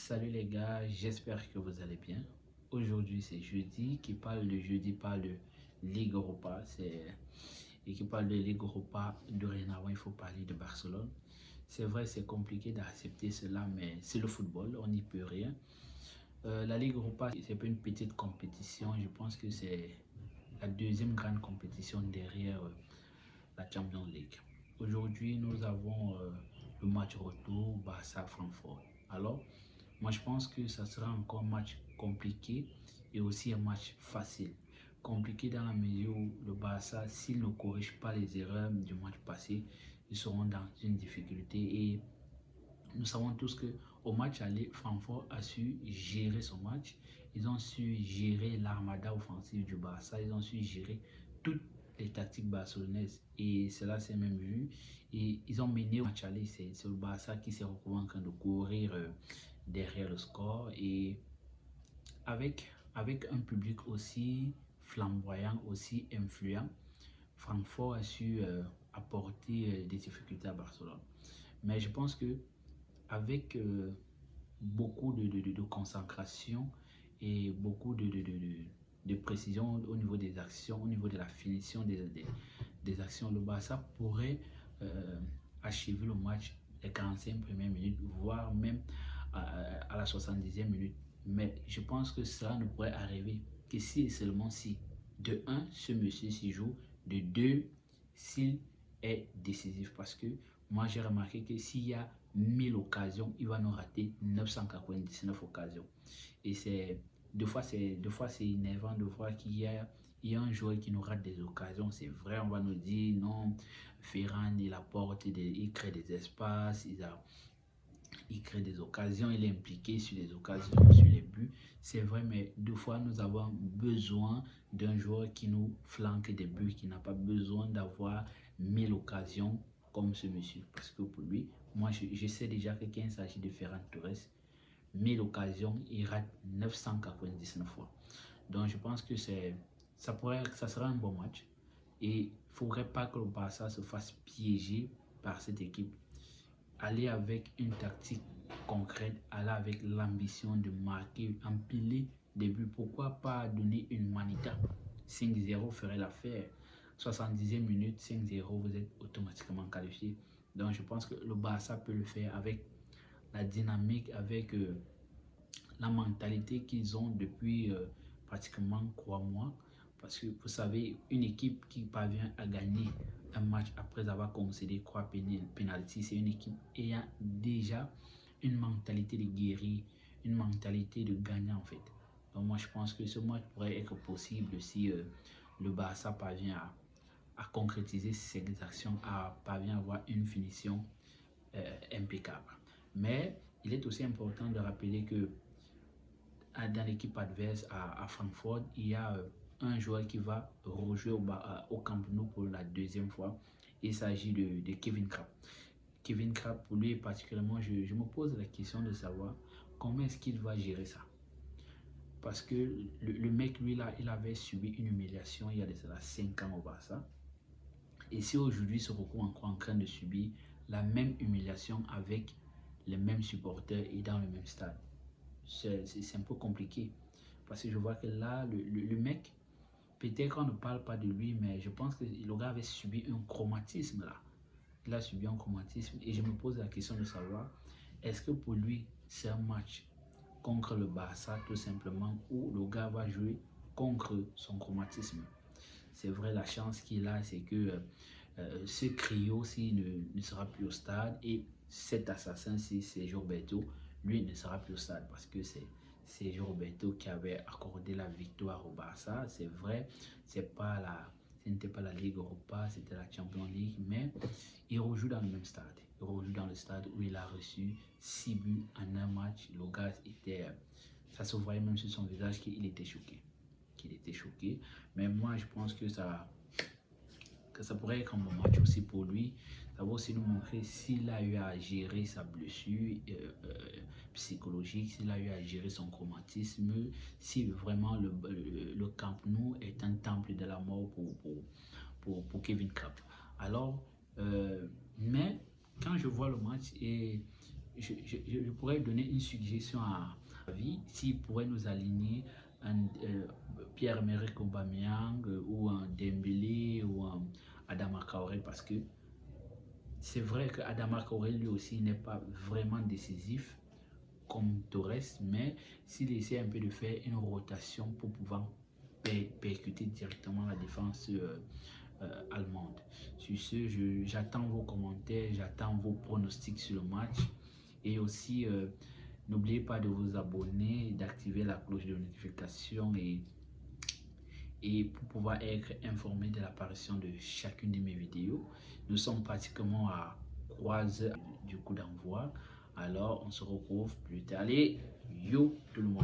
Salut les gars, j'espère que vous allez bien. Aujourd'hui c'est jeudi, qui parle de jeudi parle de Ligue Europa. Et qui parle de Ligue Europa, dorénavant il faut parler de Barcelone. C'est vrai, c'est compliqué d'accepter cela, mais c'est le football, on n'y peut rien. La Ligue Europa, c'est pas une petite compétition, je pense que c'est la deuxième grande compétition derrière la Champions League. Aujourd'hui, nous avons le match retour Barça-Francfort. Alors, moi, je pense que ça sera encore un match compliqué et aussi un match facile. Compliqué dans la mesure où le Barça, s'il ne corrige pas les erreurs du match passé, ils seront dans une difficulté. Et nous savons tous que au match aller, Francfort a su gérer son match. Ils ont su gérer l'armada offensive du Barça. Ils ont su gérer toutes les tactiques barcelonaises. Et cela s'est même vu. Et ils ont mené au match aller. C'est le Barça qui s'est retrouvé en train de courir derrière le score. Et avec un public aussi flamboyant, aussi influent, Francfort a su apporter des difficultés à Barcelone. Mais je pense que avec beaucoup de concentration et beaucoup de précision au niveau des actions, au niveau de la finition des actions, le Barça pourrait achever le match les 45 premières minutes, voire même à la 70e minute. Mais je pense que cela ne pourrait arriver que si et seulement si, de un, ce monsieur s'y joue, de deux, s'il est décisif. Parce que moi, j'ai remarqué que s'il y a 1000 occasions, il va nous rater 999 occasions. Et deux fois c'est énervant de voir qu'il y a un joueur qui nous rate des occasions. C'est vrai, on va nous dire non, Ferran, il apporte, il crée des espaces, il crée des occasions, il est impliqué sur les occasions, sur les buts. C'est vrai, mais deux fois, nous avons besoin d'un joueur qui nous flanque des buts, qui n'a pas besoin d'avoir 1000 occasions comme ce monsieur. Parce que pour lui, moi, je sais déjà que quand il s'agit de Ferran Torres, 1000 occasions, il rate 999 fois. Donc, je pense que ça sera un bon match. Et il ne faudrait pas que le Barça se fasse piéger par cette équipe. Aller avec une tactique concrète, aller avec l'ambition de marquer, empiler des buts. Pourquoi pas donner une manita? 5-0 ferait l'affaire. 70e minute, 5-0, vous êtes automatiquement qualifié. Donc je pense que le Barça peut le faire avec la dynamique, avec la mentalité qu'ils ont depuis pratiquement 3 mois. Parce que vous savez, une équipe qui parvient à gagner un match après avoir concédé 3 pénaltys, c'est une équipe ayant déjà une mentalité de guérir, une mentalité de gagnant en fait. Donc moi je pense que ce match pourrait être possible si le Barça parvient à concrétiser ses actions, parvient à avoir une finition impeccable. Mais il est aussi important de rappeler que dans l'équipe adverse à Francfort, il y a un joueur qui va rejouer au Camp Nou pour la deuxième fois. Il s'agit de Kevin Trapp. Kevin Trapp, pour lui particulièrement, je me pose la question de savoir comment est-ce qu'il va gérer ça. Parce que le mec, lui, là, il avait subi une humiliation il y a de cela 5 ans au Barça. Et si aujourd'hui il se retrouve encore en train de subir la même humiliation avec les mêmes supporters et dans le même stade, c'est un peu compliqué. Parce que je vois que là, le mec, peut-être qu'on ne parle pas de lui, mais je pense que le gars avait subi un traumatisme là. Il a subi un traumatisme et je me pose la question de savoir, est-ce que pour lui, c'est un match contre le Barça tout simplement où le gars va jouer contre son traumatisme? C'est vrai, la chance qu'il a, c'est que ce Cryo, s'il ne sera plus au stade, et cet assassin, si c'est Roberto, lui ne sera plus au stade parce que c'est Roberto qui avait accordé la victoire au Barça. C'est vrai, ce n'était pas la Ligue Europa, c'était la Champions League, mais il rejoue dans le même stade. Il rejoue dans le stade où il a reçu 6 buts en un match. Le gars était, ça se voyait même sur son visage qu'il était choqué. Mais moi je pense que ça pourrait être un bon match aussi pour lui. Ça va aussi nous montrer s'il a eu à gérer sa blessure psychologique, s'il a eu à gérer son traumatisme, si vraiment le Camp Nou est un temple de la mort pour Kevin Trapp. Alors, mais quand je vois le match et je pourrais donner une suggestion à vie s'il pourrait nous aligner un Pierre-Emerick Aubameyang ou un Dembélé ou un Adama Traoré, parce que c'est vrai que Adama Traoré lui aussi n'est pas vraiment décisif comme Torres, mais s'il essaie un peu de faire une rotation pour pouvoir percuter directement la défense allemande. Sur ce, j'attends vos commentaires, j'attends vos pronostics sur le match, et aussi n'oubliez pas de vous abonner, d'activer la cloche de notification et pour pouvoir être informé de l'apparition de chacune de mes vidéos. Nous sommes pratiquement à 3 heures du coup d'envoi. Alors, on se retrouve plus tard. Allez, yo tout le monde.